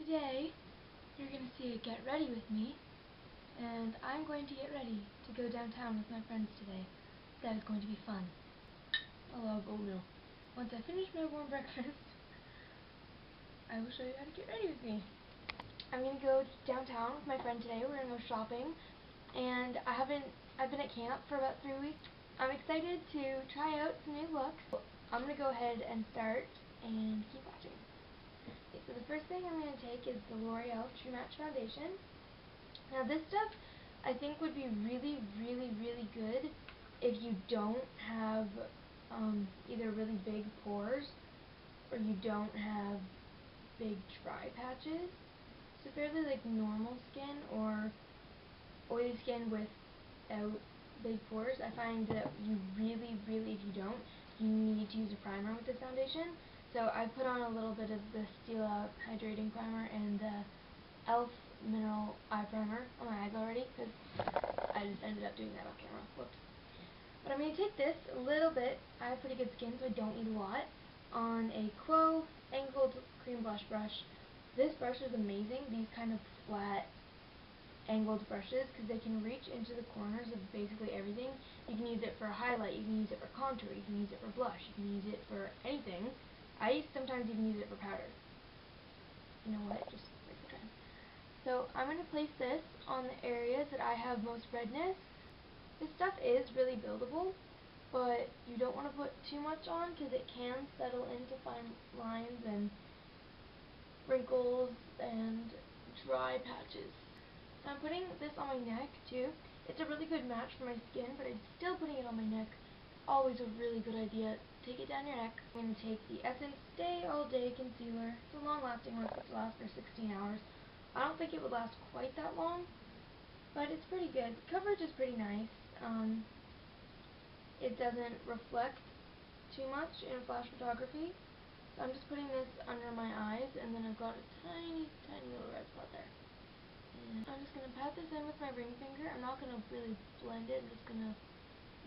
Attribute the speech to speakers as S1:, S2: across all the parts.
S1: Today, you're going to see a get ready with me, and I'm going to get ready to go downtown with my friends today. That is going to be fun. A lot of oatmeal. Once I finish my warm breakfast, I will show you how to get ready with me. I'm going to go downtown with my friend today. We're going to go shopping, and I've been at camp for about 3 weeks. I'm excited to try out some new looks. I'm going to go ahead and start and keep watching. Okay, so the first thing I'm going to take is the L'Oreal True Match Foundation. Now this stuff I think would be really good if you don't have either really big pores or you don't have big dry patches. So fairly like normal skin or oily skin without big pores, I find that you really, if you don't, you need to use a primer with this foundation. So I put on a little bit of the Steel Out Hydrating Primer and the e.l.f. Mineral Eye Primer on my eyes already, because I just ended up doing that off camera. Whoops. But I'm going to take this a little bit, I have pretty good skin so I don't need a lot, on a Quo Angled Cream Blush brush. This brush is amazing, these kind of flat angled brushes, because they can reach into the corners of basically everything. You can use it for a highlight, you can use it for contour, you can use it for blush, you can use it for anything. I sometimes even use it for powder. You know what, just like the trend. So I'm going to place this on the areas that I have most redness. This stuff is really buildable, but you don't want to put too much on because it can settle into fine lines and wrinkles and dry patches. So I'm putting this on my neck too. It's a really good match for my skin, but I'm still putting it on my neck. Always a really good idea. Take it down your neck. I'm going to take the Essence Stay All Day Concealer. It's a long lasting one. It lasts for 16 hours. I don't think it would last quite that long, but it's pretty good. The coverage is pretty nice. It doesn't reflect too much in flash photography. So I'm just putting this under my eyes, and then I've got a tiny little red spot there. And I'm just going to pat this in with my ring finger. I'm not going to really blend it. I'm just going to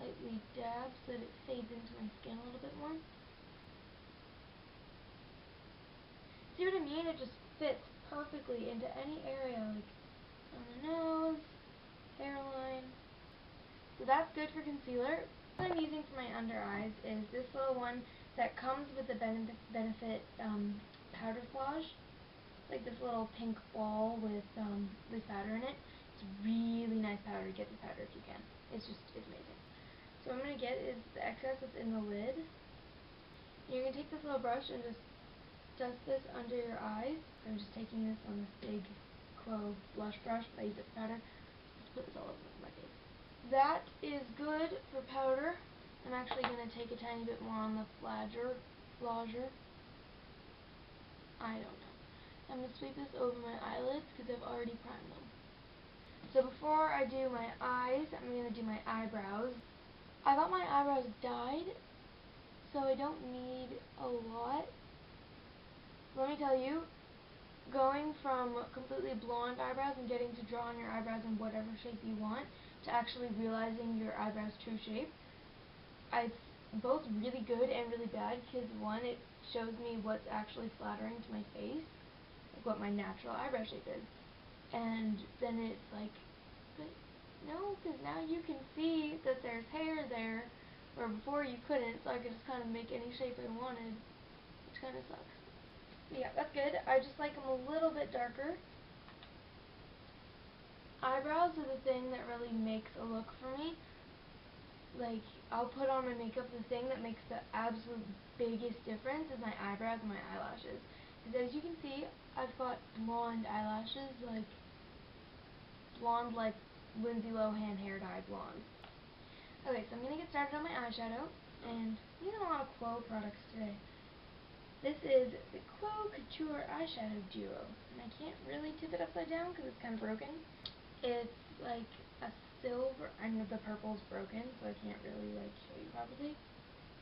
S1: lightly dab so that it fades into my skin a little bit more. See what I mean? It just fits perfectly into any area, like on the nose, hairline. So that's good for concealer. What I'm using for my under eyes is this little one that comes with the Benefit powder splodge. Like this little pink ball with powder in it. It's really nice powder. Get the powder if you can. It's amazing. So what I'm going to get is the excess that's in the lid. You're going to take this little brush and just dust this under your eyes. I'm just taking this on this big Quo blush brush, but I use it for powder. Just put this all over my face. That is good for powder. I'm actually going to take a tiny bit more on the flagger. I don't know. I'm going to sweep this over my eyelids because I've already primed them. So before I do my eyes, I'm going to do my eyebrows. I got my eyebrows dyed, so I don't need a lot. Let me tell you, going from completely blonde eyebrows and getting to draw on your eyebrows in whatever shape you want to actually realizing your eyebrows' true shape, it's both really good and really bad because one, it shows me what's actually flattering to my face, like what my natural eyebrow shape is, and then it's like, but no, because now you can see that there's hair there, where before you couldn't, so I could just kind of make any shape I wanted, which kind of sucks. But yeah, that's good. I just like them a little bit darker. Eyebrows are the thing that really makes a look for me. Like, I'll put on my makeup, the thing that makes the absolute biggest difference is my eyebrows and my eyelashes. Because as you can see, I've got blonde eyelashes, like blonde like Lindsay Lohan hair dye blonde. Okay, so I'm going to get started on my eyeshadow, and I'm using a lot of Quo products today. This is the Quo Couture Eyeshadow Duo, and I can't really tip it upside down because it's kind of broken. It's like a silver, I know the purple's broken, so I can't really like show you properly,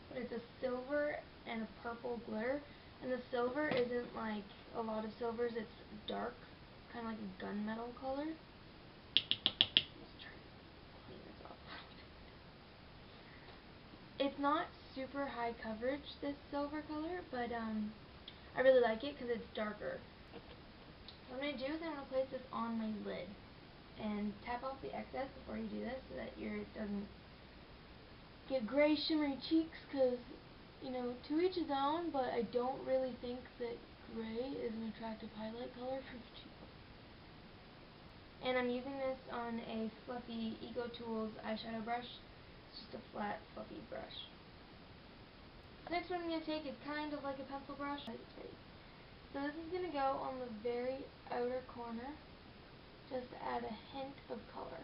S1: but it's a silver and a purple glitter, and the silver isn't like a lot of silvers, it's dark, kind of like a gunmetal color. It's not super high coverage, this silver color, but I really like it because it's darker. What I'm going to do is I'm going to place this on my lid and tap off the excess before you do this so that it doesn't get gray shimmery cheeks, because, you know, to each his own, but I don't really think that gray is an attractive highlight color for cheeks. And I'm using this on a fluffy Ego Tools eyeshadow brush. It's just a flat, fluffy brush. Next one I'm going to take is kind of like a pencil brush. So this is going to go on the very outer corner, just to add a hint of color.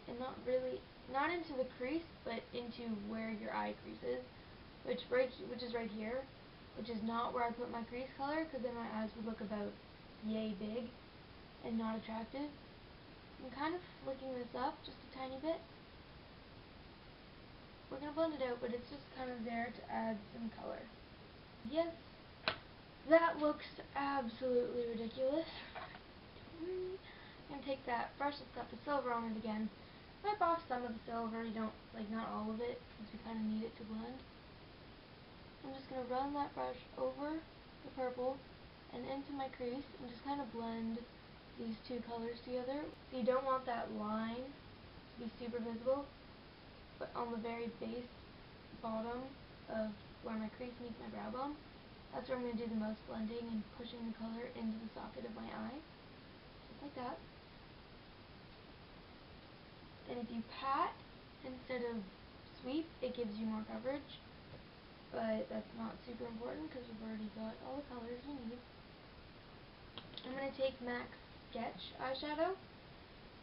S1: And not into the crease, but into where your eye crease is, which is right here, which is not where I put my crease color, because then my eyes would look about yay big and not attractive. I'm kind of flicking this up just a tiny bit. We're going to blend it out, but it's just kind of there to add some color. Yes, that looks absolutely ridiculous. I'm going to take that brush that's got the silver on it again, wipe off some of the silver, not all of it, because we kind of need it to blend. I'm just going to run that brush over the purple and into my crease and just kind of blend these two colors together. So you don't want that line to be super visible, but on the very base bottom of where my crease meets my brow bone, that's where I'm going to do the most blending and pushing the color into the socket of my eye, just like that. And if you pat instead of sweep, it gives you more coverage, but that's not super important because we've already got all the colors we need. I'm going to take MAC's Sketch eyeshadow.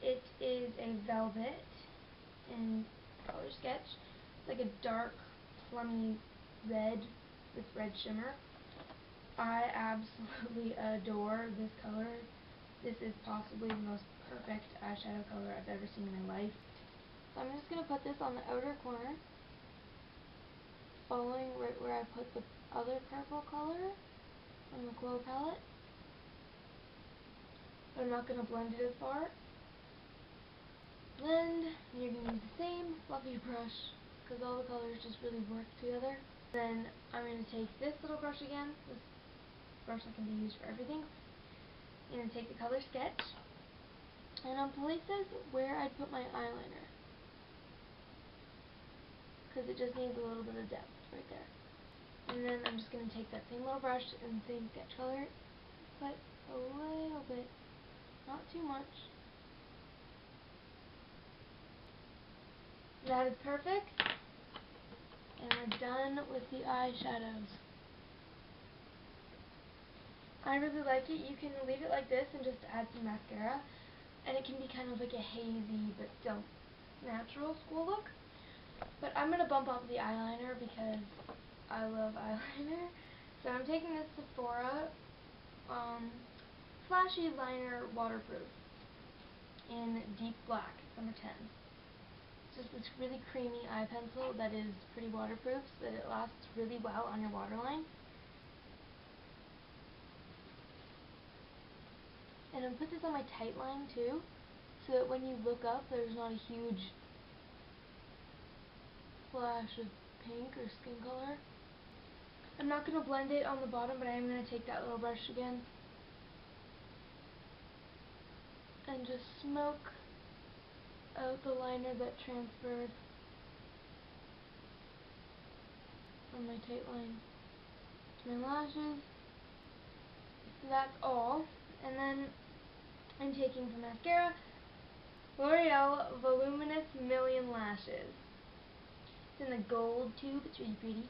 S1: It is a velvet in color Sketch. It's like a dark, plummy red with red shimmer. I absolutely adore this color. This is possibly the most perfect eyeshadow color I've ever seen in my life. So I'm just going to put this on the outer corner, following right where I put the other purple color from the Glow palette. But I'm not going to blend it as far. Blend, and you're going to use the same fluffy brush, because all the colors just really work together. Then I'm going to take this little brush again, this brush that can be used for everything. I'm going to take the color Sketch, and I'll place this where I'd put my eyeliner, because it just needs a little bit of depth right there. And then I'm just going to take that same little brush and same sketch color, put a little bit, not too much. That is perfect, and we're done with the eyeshadows. I really like it. You can leave it like this and just add some mascara, and it can be kind of like a hazy but still natural school look. But I'm going to bump up the eyeliner because I love eyeliner. So I'm taking this Sephora Flashy Liner Waterproof in Deep Black, number 10. It's just this really creamy eye pencil that is pretty waterproof, so that it lasts really well on your waterline. And I'm put this on my tight line too, so that when you look up, there's not a huge flash of pink or skin color. I'm not going to blend it on the bottom, but I am going to take that little brush again and just smoke out the liner that transferred from my tight line to my lashes. That's all. And then I'm taking for mascara L'Oreal Voluminous Million Lashes. It's in a gold tube. It's really pretty.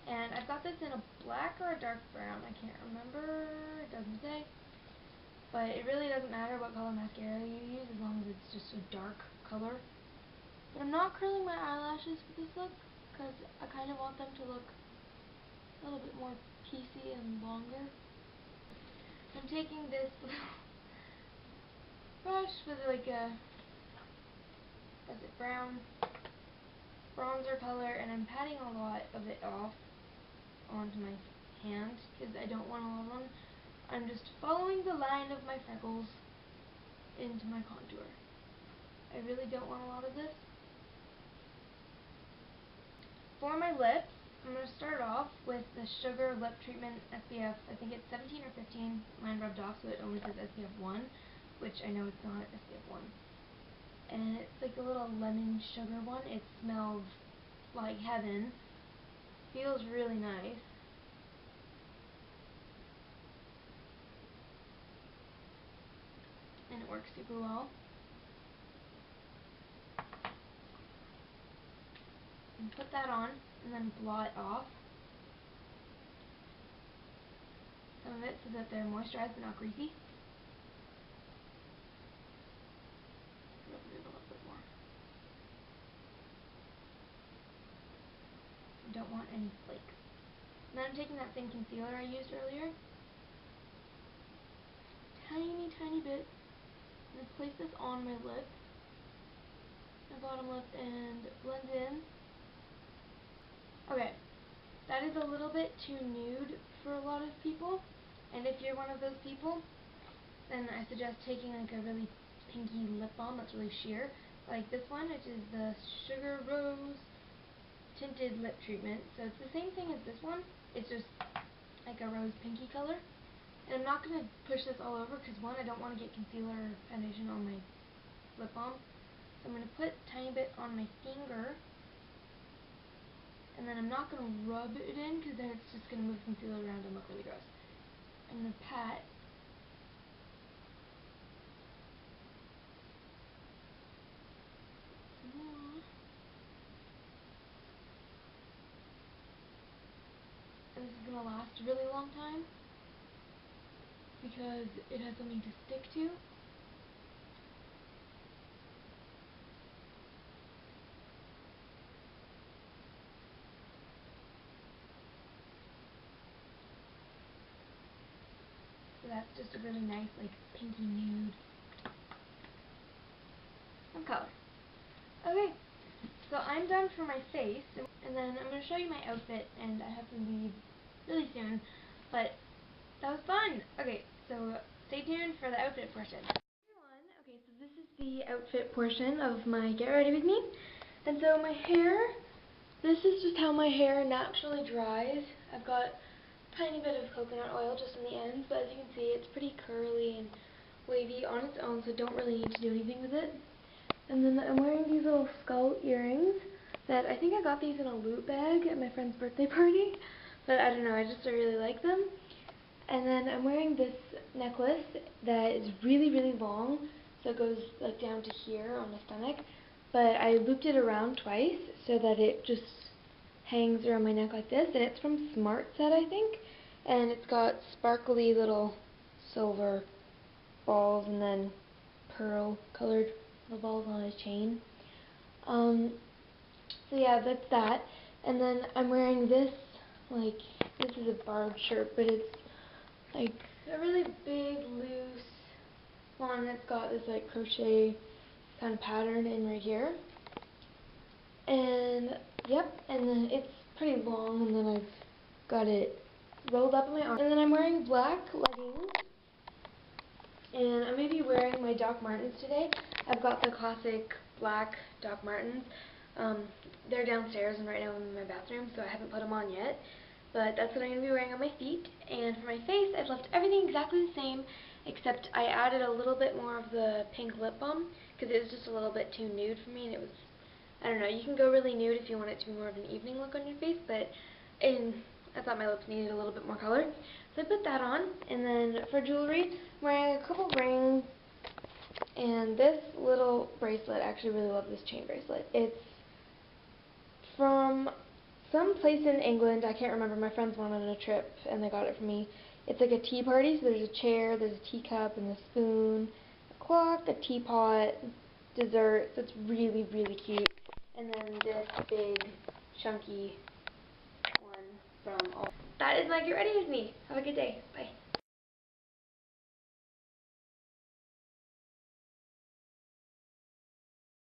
S1: And I've got this in a black or a dark brown. I can't remember. It doesn't say. But it really doesn't matter what color mascara you use as long as it's just a dark color. But I'm not curling my eyelashes for this look because I kind of want them to look a little bit more piecey and longer. I'm taking this little brush with like a, what's it, brown bronzer color, and I'm patting a lot of it off onto my hand because I don't want a lot on. I'm just following the line of my freckles into my contour. I really don't want a lot of this. For my lips, I'm going to start off with the Sugar Lip Treatment SPF. I think it's 17 or 15. Mine rubbed off, so it only says SPF 1, which I know it's not SPF 1. And it's like a little lemon sugar one. It smells like heaven. Feels really nice. And it works super well. And put that on, and then blot off some of it so that they're moisturized but not greasy. Rub it in a little bit more. You don't want any flakes. And then I'm taking that same concealer I used earlier, tiny bit, and I place this on my lip, my bottom lip, and blend in. Okay, that is a little bit too nude for a lot of people, and if you're one of those people, then I suggest taking like a really pinky lip balm that's really sheer, like this one, which is the Sugar Rose Tinted Lip Treatment. So it's the same thing as this one, it's just like a rose pinky color. And I'm not going to push this all over because, one, I don't want to get concealer or foundation on my lip balm. So I'm going to put a tiny bit on my finger. And then I'm not going to rub it in because then it's just going to move concealer around and look really gross. I'm going to pat. And this is going to last a really long time because it has something to stick to. So that's just a really nice, like, pinky nude color. Okay, so I'm done for my face, and then I'm going to show you my outfit, and I have to leave really soon, but that was fun. Okay, so stay tuned for the outfit portion. Everyone, okay, so this is the outfit portion of my Get Ready With Me, and so my hair, this is just how my hair naturally dries. I've got tiny bit of coconut oil just in the ends, but as you can see, it's pretty curly and wavy on its own, so I don't really need to do anything with it. And then I'm wearing these little skull earrings that I think I got these in a loot bag at my friend's birthday party, but I don't know, I just really like them. And then I'm wearing this necklace that is really long, so it goes like down to here on the stomach, but I looped it around twice so that it just hangs around my neck like this, and it's from Smart Set, I think, and it's got sparkly little silver balls and then pearl colored little balls on a chain. So yeah, that's that. And then I'm wearing this, like, this is a barb shirt, but it's like a really big loose one that's got this like crochet kind of pattern in right here. And yep, and then it's pretty long, and then I've got it rolled up in my arm. And then I'm wearing black leggings, and I'm going to be wearing my Doc Martens today. I've got the classic black Doc Martens. They're downstairs, and right now I'm in my bathroom, so I haven't put them on yet. But that's what I'm going to be wearing on my feet. And for my face, I've left everything exactly the same, except I added a little bit more of the pink lip balm, because it was just a little bit too nude for me, and it was, I don't know, you can go really nude if you want it to be more of an evening look on your face, but I thought my lips needed a little bit more color. So I put that on, and then for jewelry, I'm wearing a couple rings, and this little bracelet, I actually really love this chain bracelet. It's from some place in England, I can't remember, my friends went on a trip, and they got it for me. It's like a tea party, so there's a chair, there's a teacup, and a spoon, a clock, a teapot, dessert, so it's really cute. And then this big, chunky one from all. That is my Get Ready With Me. Have a good day. Bye.